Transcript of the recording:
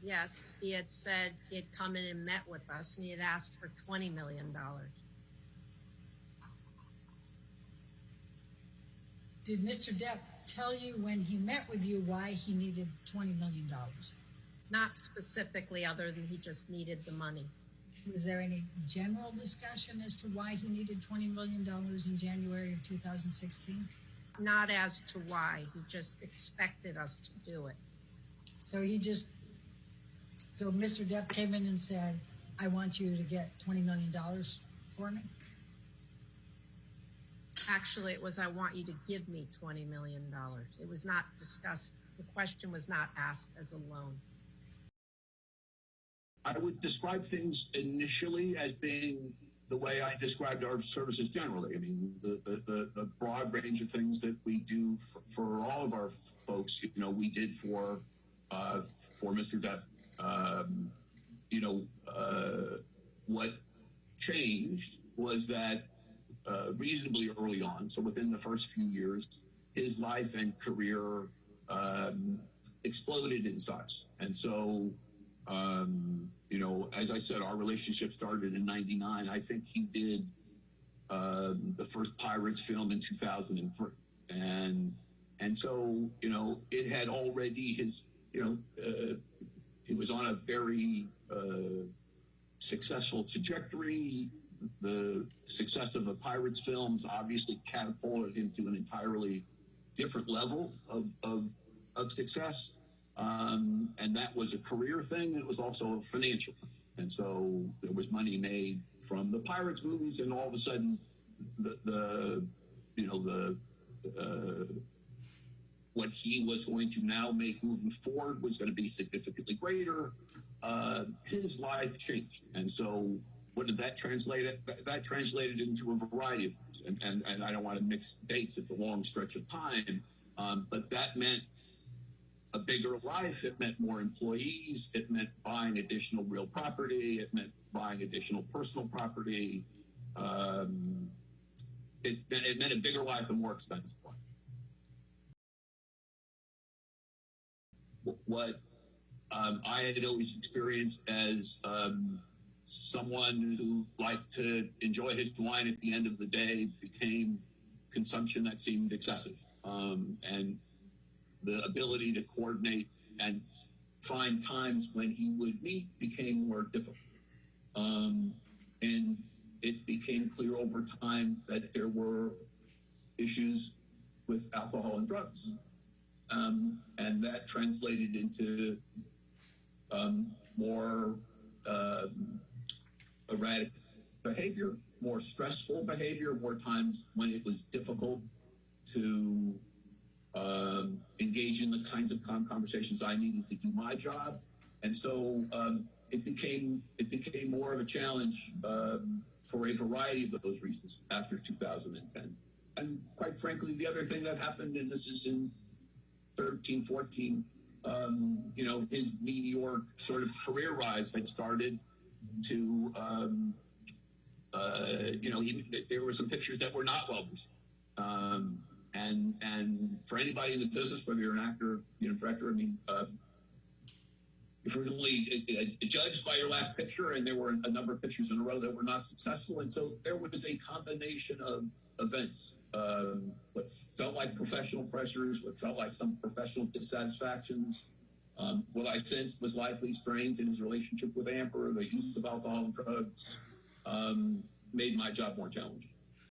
Yes, he had said he had come in and met with us, and he had asked for $20 million. Did Mr. Depp tell you when he met with you why he needed $20 million? Not specifically, other than he just needed the money. Was there any general discussion as to why he needed $20 million in January of 2016? Not as to why. He just expected us to do it. So Mr. Depp came in and said, I want you to get $20 million for me? Actually, it was, I want you to give me $20 million. It was not discussed. The question was not asked as a loan. I would describe things initially as being the way I described our services generally. I mean, the broad range of things that we do for all of our folks, we did for Mr. Depp. What changed was that reasonably early on, so within the first few years, his life and career exploded in size. And so, as I said, our relationship started in '99. I think he did the first Pirates film in 2003. And so, it had already he was on a very successful trajectory. The success of the Pirates films obviously catapulted him to an entirely different level of success. And that was a career thing. It was also a financial thing. And so there was money made from the Pirates movies, and all of a sudden what he was going to now make moving forward was going to be significantly greater. His life changed. And so what did that translate? That translated into a variety of things. And I don't want to mix dates. It's a long stretch of time. But that meant a bigger life. It meant more employees. It meant buying additional real property. It meant buying additional personal property. It meant a bigger life and more expensive life. What I had always experienced as someone who liked to enjoy his wine at the end of the day became consumption that seemed excessive. And the ability to coordinate and find times when he would meet became more difficult. And it became clear over time that there were issues with alcohol and drugs. And that translated into more erratic behavior, more stressful behavior, more times when it was difficult to engage in the kinds of conversations I needed to do my job. And so it became more of a challenge for a variety of those reasons after 2010. And quite frankly, the other thing that happened, and this is in 13, 14, his meteoric sort of career rise had started to, there were some pictures that were not well received. And for anybody in the business, whether you're an actor, director, if you're only judged by your last picture, and there were a number of pictures in a row that were not successful. And so there was a combination of events, what felt like professional pressures, what felt like some professional dissatisfactions, what I sensed was likely strains in his relationship with Amber, the use of alcohol and drugs, made my job more challenging.